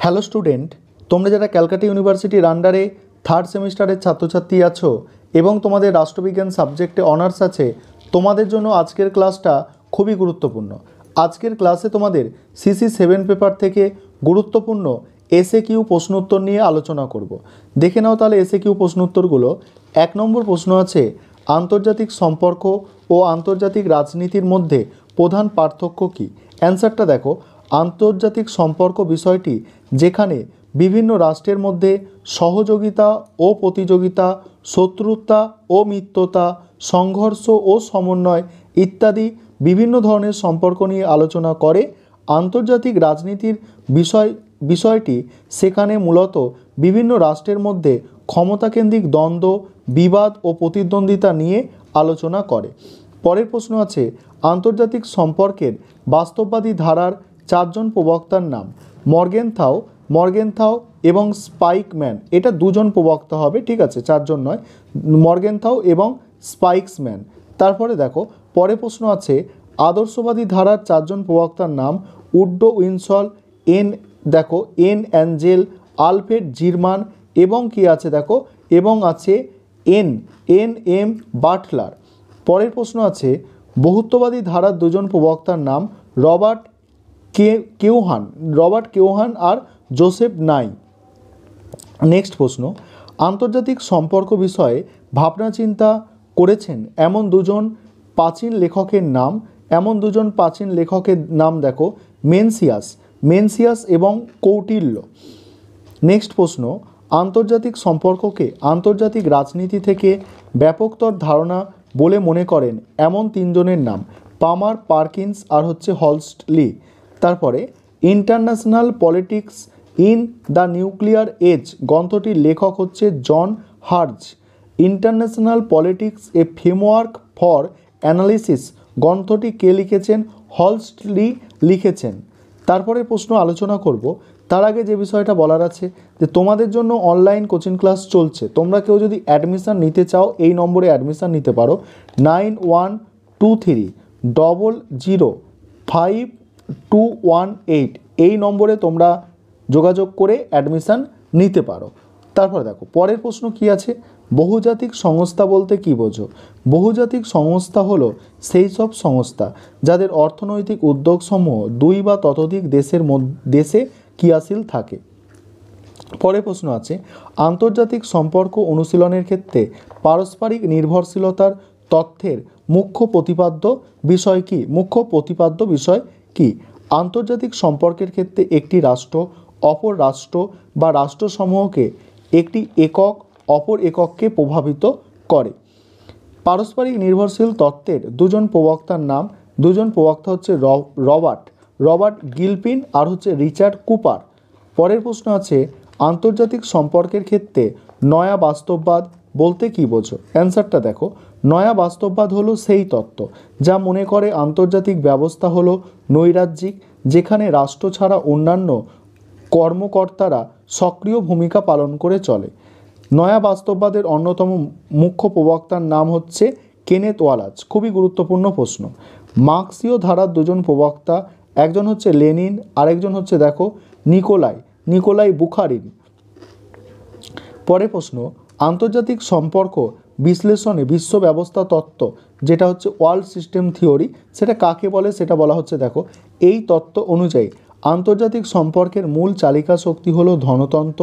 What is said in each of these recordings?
Hello student, তোমরা যারা ক্যালকাটা ইউনিভার্সিটির আন্ডারে থার্ড সেমিস্টারের ছাত্রছাত্রী আছো এবং তোমাদের রাষ্ট্রবিজ্ঞান সাবজেক্টে অনার্স আছে, তোমাদের জন্য আজকের ক্লাসটা খুবই গুরুত্বপূর্ণ। আজকের ক্লাসে তোমাদের সিসি 7 পেপার থেকে গুরুত্বপূর্ণ এসএকিউ প্রশ্ন উত্তর নিয়ে আলোচনা করব। দেখে নাও তাহলে এসএকিউ প্রশ্ন উত্তরগুলো। 1 নম্বর প্রশ্ন আছে, আন্তর্জাতিক সম্পর্ক ও আন্তর্জাতিক রাজনীতির মধ্যে প্রধান পার্থক্য কী? অ্যান্সারটা দেখো, আন্তর্জাতিক সম্পর্ক বিষয়টি যেখানে বিভিন্ন রাষ্ট্রের মধ্যে সহযোগিতা ও প্রতিযোগিতা, শত্রুতা ও মিত্রতা, সংঘর্ষ ও সমন্বয় ইত্যাদি বিভিন্ন ধরনের সম্পর্ক নিয়ে আলোচনা করে। আন্তর্জাতিক রাজনীতির বিষয়টি সেখানে মূলত বিভিন্ন রাষ্ট্রের মধ্যে ক্ষমতাকেন্দ্রিক দ্বন্দ্ব, বিবাদ ও প্রতিদ্বন্দ্বিতা নিয়ে আলোচনা করে। পরের প্রশ্ন আছে, আন্তর্জাতিক সম্পর্কের বাস্তববাদী ধারার 4 জন প্রবক্তার নাম। মর্গেনথাউ এবং স্পাইকম্যান, এটা 2 জন প্রবক্তা হবে, ঠিক আছে, 4 জন নয়, মর্গেনথাউ এবং স্পাইকসম্যান। তারপরে দেখো, পরের প্রশ্ন আছে, আদর্শবাদী ধারার 4 জন প্রবক্তার নাম। উডো উইনসল, এন অ্যাঞ্জেল, আলফ্রেড জিরমান এবং কি আছে দেখো, এবং আছে এন এম বাটলার। পরের প্রশ্ন আছে, বহুত্ববাদী ধারার 2 জন প্রবক্তার নাম। রবার্ট কেউহান আর জোসেফ নাই। নেক্সট প্রশ্ন, আন্তর্জাতিক সম্পর্ক বিষয়ে ভাবনা চিন্তা করেছেন এমন 2 জন প্রাচীন লেখকের নাম। এমন 2 জন প্রাচীন লেখকের নাম দেখো, মেনসিয়াস এবং কৌটিল্য। নেক্সট প্রশ্ন, আন্তর্জাতিক সম্পর্ককে আন্তর্জাতিক রাজনীতি থেকে ব্যাপকতর ধারণা বলে মনে করেন এমন 3 জনের নাম। পামার, পারকিন্স আর হচ্ছে হলস্টলি। তারপরে, international politics in the nuclear age গ্রন্থটির লেখক হচ্ছে John Herz. International politics a framework for analysis গ্রন্থটি কে লিখেছেন? হলস্টলি লিখেছেন। তারপরে প্রশ্ন আলোচনা করব, তার আগে যে বিষয়টা বলার আছে যে তোমাদের জন্য অনলাইন কোচিং ক্লাস চলছে। তোমরা কেউ যদি অ্যাডমিশান নিতে চাও এই নম্বরে অ্যাডমিশান নিতে পারো, 9123005218 এই নম্বরে তোমরা যোগাযোগ করে অ্যাডমিশান নিতে পারো। তারপরে দেখো, পরের প্রশ্ন কি আছে, বহুজাতিক সংস্থা বলতে কী বোঝো? বহুজাতিক সংস্থা হলো সেই সব সংস্থা যাদের অর্থনৈতিক উদ্যোগসমূহ 2 বা ততোধিক দেশে ক্রিয়াশীল থাকে। পরের প্রশ্ন আছে, আন্তর্জাতিক সম্পর্ক অনুশীলনের ক্ষেত্রে পারস্পরিক নির্ভরশীলতার তথ্যের মুখ্য প্রতিপাদ্য বিষয় কি? আন্তর্জাতিক সম্পর্কের ক্ষেত্রে একটি রাষ্ট্র অপর রাষ্ট্র বা রাষ্ট্রসমূহকে একটি একক অপর একককে প্রভাবিত করে। পারস্পরিক নির্ভরশীল তত্ত্বের 2 জন প্রবক্তার নাম। 2 জন প্রবক্তা হচ্ছে রবার্ট গিলপিন আর হচ্ছে রিচার্ড কুপার। পরের প্রশ্ন আছে, আন্তর্জাতিক সম্পর্কের ক্ষেত্রে নয়া বাস্তববাদ বলতে কী বোঝো? অ্যান্সারটা দেখো, নয়া বাস্তববাদ হলো সেই তত্ত্ব যা মনে করে আন্তর্জাতিক ব্যবস্থা হলো নৈরাজ্যিক, যেখানে রাষ্ট্র ছাড়া অন্যান্য কর্মকর্তারা সক্রিয় ভূমিকা পালন করে চলে। নয়া বাস্তববাদের অন্যতম মুখ্য প্রবক্তার নাম হচ্ছে কেনেথ ওয়ালাজ। খুবই গুরুত্বপূর্ণ প্রশ্ন। মার্ক্সীয় ধারার 2 জন প্রবক্তা, একজন হচ্ছে লেনিন, আরেকজন হচ্ছে দেখো নিকোলাই বুখারিন। পরের প্রশ্ন, আন্তর্জাতিক সম্পর্ক বিশ্লেষণে বিশ্ব ব্যবস্থা তত্ত্ব যেটা হচ্ছে ওয়ার্ল্ড সিস্টেম থিওরি, সেটা কাকে বলে? সেটা বলা হচ্ছে দেখো, এই তত্ত্ব অনুযায়ী আন্তর্জাতিক সম্পর্কের মূল চালিকা শক্তি হলো ধনতন্ত্র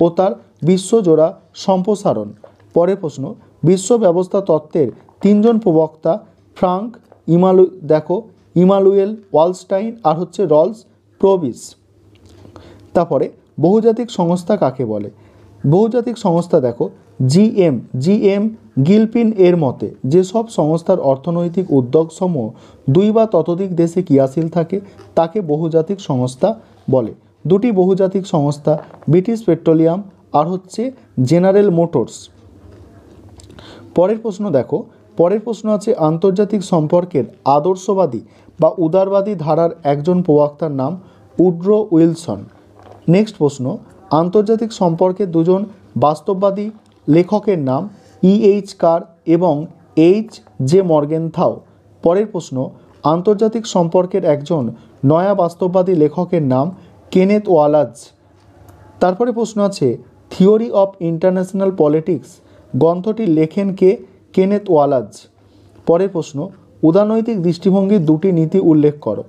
ও তার বিশ্বজোড়া সম্প্রসারণ। পরের প্রশ্ন, বিশ্ব ব্যবস্থা তত্ত্বের 3 জন প্রবক্তা। ফ্রাঙ্ক ইমানুয়েল ওয়ালস্টাইন আর হচ্ছে রলস প্রবিস। তারপরে, বহুজাতিক সংস্থা কাকে বলে? বহুজাতিক সংস্থা দেখো, জিএম গিলপিন এর মতে যেসব সংস্থার অর্থনৈতিক উদ্যোগসমূহ 2 বা ততোধিক দেশে ক্রিয়াশীল থাকে তাকে বহুজাতিক সংস্থা বলে। 2টি বহুজাতিক সংস্থা, ব্রিটিশ পেট্রোলিয়াম আর হচ্ছে জেনারেল মোটরস। পরের প্রশ্ন দেখো, পরের প্রশ্ন আছে, আন্তর্জাতিক সম্পর্কের আদর্শবাদী বা উদারবাদী ধারার 1 জন প্রবক্তার নাম। Woodrow Wilson. নেক্সট প্রশ্ন, আন্তর্জাতিক সম্পর্কের 2 জন বাস্তববাদী লেখকের নাম। E.H. কার এবং H.J. মর্গেনথাউ। পরের প্রশ্ন, আন্তর্জাতিক সম্পর্কের একজন নয়া বাস্তববাদী লেখকের নাম। কেনেথ ওয়ালাজ। তারপরে প্রশ্ন আছে থিওরি অফ ইন্টারন্যাশনাল পলিটিক্স গ্রন্থটি লেখেন কে? কেনেথ ওয়ালাজ। পরের প্রশ্ন উদারনৈতিক দৃষ্টিভঙ্গির দুটি নীতি উল্লেখ করো।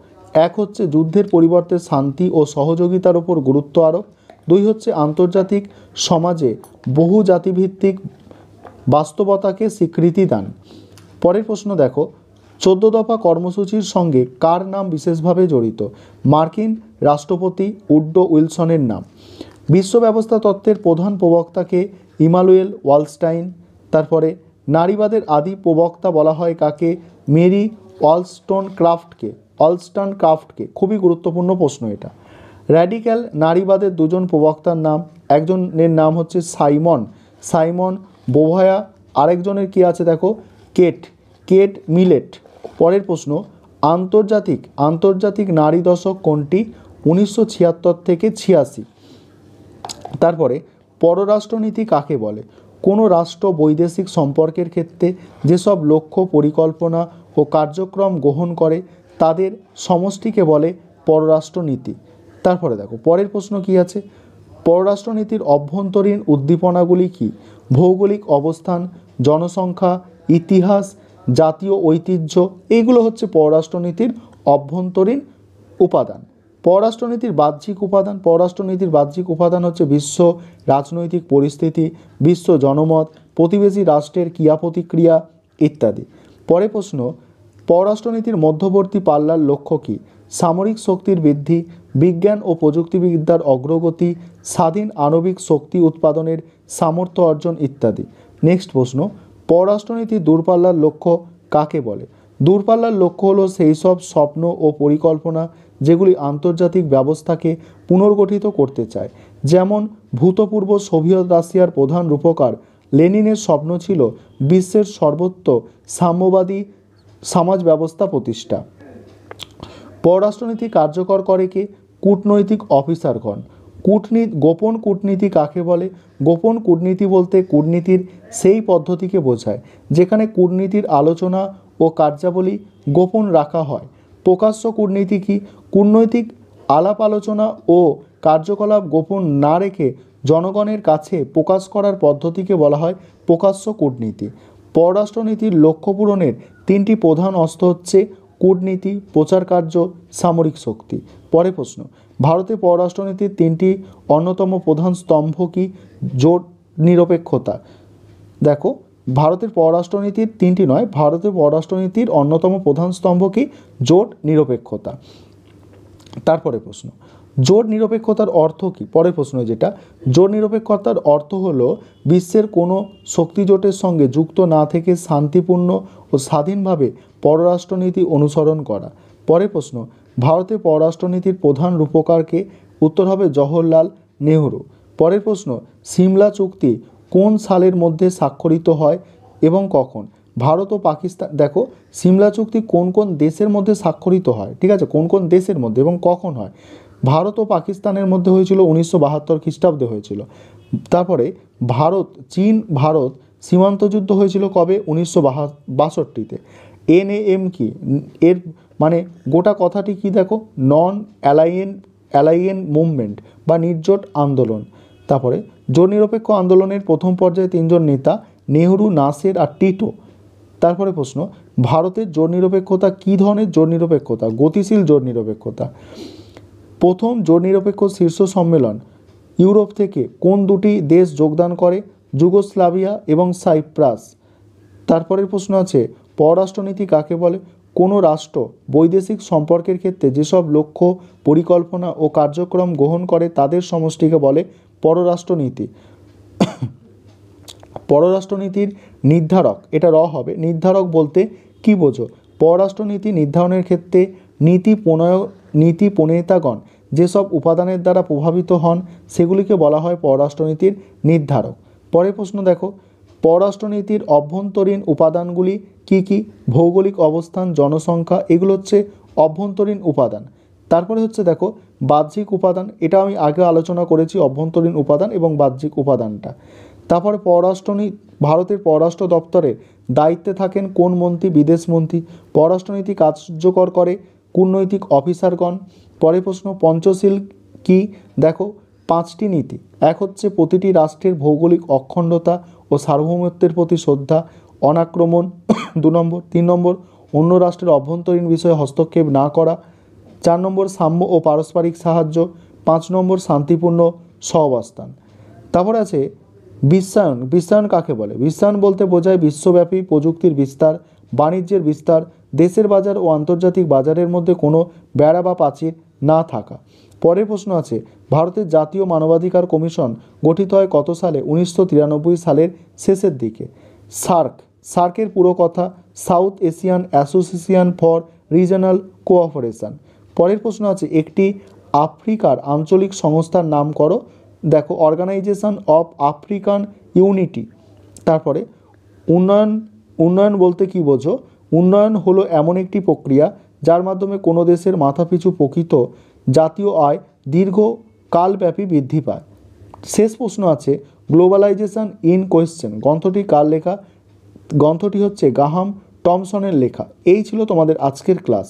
এক হচ্ছে যুদ্ধের পরিবর্তে শান্তি ও সহযোগিতার উপর গুরুত্ব আরোপ। দুই হচ্ছে আন্তর্জাতিক সমাজে বহু জাতিভিত্তিক বাস্তবতাকে স্বীকৃতি দান। পরের প্রশ্ন দেখো 14 দফা কর্মসূচির সঙ্গে কার নাম বিশেষভাবে জড়িত? মার্কিন রাষ্ট্রপতি উড্রো উইলসনের নাম। বিশ্ব ব্যবস্থা তত্ত্বের প্রধান প্রবক্তাকে? ইমানুয়েল ওয়ালস্টাইন। তারপরে নারীবাদের আদি প্রবক্তা বলা হয় কাকে? মেরি ওয়ালস্টনক্রাফটকে। খুবই গুরুত্বপূর্ণ প্রশ্ন এটা। র্যাডিক্যাল নারীবাদের দুজন প্রবক্তার নাম, একজনের নাম হচ্ছে সাইমন বোভায়া, আরেকজনের কি আছে দেখো কেট মিলেট। পরের প্রশ্ন আন্তর্জাতিক নারী দশক কোনটি? 1976 থেকে 86। তারপরে পররাষ্ট্রনীতি কাকে বলে? কোনো রাষ্ট্র বৈদেশিক সম্পর্কের ক্ষেত্রে যেসব লক্ষ্য, পরিকল্পনা ও কার্যক্রম গ্রহণ করে তাদের সমষ্টিকে বলে পররাষ্ট্রনীতি। তারপরে দেখো পরের প্রশ্ন কি আছে, পররাষ্ট্রনীতির অভ্যন্তরীণ উদ্দীপনাগুলি কি? ভৌগোলিক অবস্থান, জনসংখ্যা, ইতিহাস, জাতীয় ঐতিহ্য, এইগুলো হচ্ছে পররাষ্ট্রনীতির অভ্যন্তরীণ উপাদান। পররাষ্ট্রনীতির বাহ্যিক উপাদান হচ্ছে বিশ্ব রাজনৈতিক পরিস্থিতি, বিশ্ব জনমত, প্রতিবেশী রাষ্ট্রের ক্রিয়া প্রতিক্রিয়া ইত্যাদি। পরের প্রশ্ন পররাষ্ট্রনীতির মধ্যবর্তী পাল্লার লক্ষ্য কী? সামরিক শক্তির বৃদ্ধি, বিজ্ঞান ও প্রযুক্তিবিদ্যার অগ্রগতি, স্বাধীন আণবিক শক্তি উৎপাদনের সামর্থ্য অর্জন ইত্যাদি। নেক্সট প্রশ্ন পররাষ্ট্রনীতির দূরপাল্লার লক্ষ্য কাকে বলে? দূরপাল্লার লক্ষ্য হলো সেই সব স্বপ্ন ও পরিকল্পনা যেগুলি আন্তর্জাতিক ব্যবস্থাকে পুনর্গঠিত করতে চায়। যেমন ভূতপূর্ব সোভিয়েত রাশিয়ার প্রধান রূপকার লেনিনের স্বপ্ন ছিল বিশ্বের সর্বত্র সাম্যবাদী সমাজ ব্যবস্থা প্রতিষ্ঠা। পররাষ্ট্রনীতি কার্যকর করে কে? কূটনৈতিক অফিসারগণ। গোপন কূটনীতি কাকে বলে? গোপন কূটনীতি বলতে কূটনীতির সেই পদ্ধতিকে বোঝায় যেখানে কূটনীতির আলোচনা ও কার্যাবলী গোপন রাখা হয়। প্রকাশ্য কূটনীতি কি? কূটনৈতিক আলাপ আলোচনা ও কার্যকলাপ গোপন না রেখে জনগণের কাছে প্রকাশ করার পদ্ধতিকে বলা হয় প্রকাশ্য কূটনীতি। পররাষ্ট্রনীতির লক্ষ্য পূরণের তিনটি প্রধান অস্ত্র হচ্ছে কূটনীতি, প্রচারকার্য, সামরিক শক্তি। পরের প্রশ্ন ভারতের পররাষ্ট্রনীতির তিনটি অন্যতম প্রধান স্তম্ভ কি? জোট নিরপেক্ষতা। দেখো ভারতের পররাষ্ট্রনীতির তিনটি নয়, ভারতের পররাষ্ট্রনীতির অন্যতম প্রধান স্তম্ভ কি? জোট নিরপেক্ষতা। তারপরে প্রশ্ন জোট নিরপেক্ষতার অর্থ কী? পরের প্রশ্ন যেটা জোট নিরপেক্ষতার অর্থ হলো বিশ্বের কোনো শক্তি জোটের সঙ্গে যুক্ত না থেকে শান্তিপূর্ণ ও স্বাধীনভাবে পররাষ্ট্রনীতি অনুসরণ করা। পরের প্রশ্ন ভারতের পররাষ্ট্রনীতির প্রধান রূপকারকে? উত্তর হবে জওহরলাল নেহরু। পরের প্রশ্ন সিমলা চুক্তি কোন সালের মধ্যে স্বাক্ষরিত হয় এবং কখন? ভারত ও পাকিস্তান। দেখো সিমলা চুক্তি কোন কোন দেশের মধ্যে স্বাক্ষরিত হয়, ঠিক আছে, কোন কোন দেশের মধ্যে এবং কখন হয়? ভারত ও পাকিস্তানের মধ্যে হয়েছিল 1972 খ্রিস্টাব্দে হয়েছিল। তারপরে চীন ভারত সীমান্ত যুদ্ধ হয়েছিল কবে? 1962-তে। NAM কি? এর মানে গোটা কথাটি কি দেখো নন অ্যালাইয়েন মুভমেন্ট বা নির্জোট আন্দোলন। তারপরে জোট নিরপেক্ষ আন্দোলনের প্রথম পর্যায়ে তিনজন নেতা নেহরু, নাসের আর টিটো। তারপরে প্রশ্ন ভারতের জোট নিরপেক্ষতা কী ধরনের জোট নিরপেক্ষতা? গতিশীল জোট নিরপেক্ষতা। প্রথম জোট নিরপেক্ষ শীর্ষ সম্মেলন ইউরোপ থেকে কোন দুটি দেশ যোগদান করে? যুগোস্লাভিয়া এবং সাইপ্রাস। তারপরের প্রশ্ন আছে পররাষ্ট্রনীতি কাকে বলে? কোনো রাষ্ট্র বৈদেশিক সম্পর্কের ক্ষেত্রে যেসব লক্ষ্য, পরিকল্পনা ও কার্যক্রম গ্রহণ করে তাদের সমষ্টিকে বলে পররাষ্ট্রনীতি। পররাষ্ট্রনীতির নির্ধারক, এটা হবে নির্ধারক বলতে কি বোঝো? পররাষ্ট্রনীতি নির্ধারণের ক্ষেত্রে নীতি প্রণেতাগণ যেসব উপাদানের দ্বারা প্রভাবিত হন সেগুলিকে বলা হয় পররাষ্ট্রনীতির নির্ধারক। পরের প্রশ্ন দেখো পররাষ্ট্রনীতির অভ্যন্তরীণ উপাদানগুলি কি কি? ভৌগোলিক অবস্থান, জনসংখ্যা, এগুলো হচ্ছে অভ্যন্তরীণ উপাদান। তারপরে হচ্ছে দেখো বাহ্যিক উপাদান, এটা আমি আগে আলোচনা করেছি অভ্যন্তরীণ উপাদান এবং বাহ্যিক উপাদানটা। তারপরে ভারতের পররাষ্ট্র দপ্তরের দায়িত্বে থাকেন কোন মন্ত্রী? বিদেশমন্ত্রী। পররাষ্ট্রনীতি কার্যকর করে কূটনৈতিক অফিসারগণ। পরের প্রশ্ন পঞ্চশীল কি? দেখো 5টি নীতি। এক হচ্ছে প্রতিটি রাষ্ট্রের ভৌগোলিক অখণ্ডতা ও সার্বভৌমত্বের প্রতি শ্রদ্ধা, অনাক্রমণ। 2 নম্বর। 3 নম্বর, অন্য রাষ্ট্রের অভ্যন্তরীণ বিষয়ে হস্তক্ষেপ না করা। 4 নম্বর, সাম্য ও পারস্পরিক সাহায্য। 5 নম্বর, শান্তিপূর্ণ সহাবস্থান। তারপর আছে বিশ্বায়ন। বিশ্বায়ন কাকে বলে? বিশ্বায়ন বলতে বোঝায় বিশ্বব্যাপী প্রযুক্তির বিস্তার, বাণিজ্যের বিস্তার, দেশের বাজার ও আন্তর্জাতিক বাজারের মধ্যে কোনো বেড়া বা প্রাচীর না থাকা। পরের প্রশ্ন আছে, ভারতের জাতীয় মানবাধিকার কমিশন গঠিত হয় কত সালে? 1993 সালের শেষের দিকে। সার্কের পুরো কথা south Asian association for regional cooperation. পরের প্রশ্ন আছে, একটি আফ্রিকার আঞ্চলিক সংস্থার নাম করো। দেখো, অর্গানাইজেশন অফ আফ্রিকান ইউনিটি। তারপরে উন্নয়ন বলতে কি বোঝো? উন্নয়ন হলো এমন একটি প্রক্রিয়া যার মাধ্যমে কোনো দেশের মাথাপিছু প্রকৃত জাতীয় আয় দীর্ঘকালব্যাপী বৃদ্ধি পায়। শেষ প্রশ্ন আছে, গ্লোবালাইজেশন ইন কোয়েশ্চেন গ্রন্থটি কার লেখা? গ্রন্থটি হচ্ছে গ্রাহাম টমসনের লেখা। এই ছিল তোমাদের আজকের ক্লাস।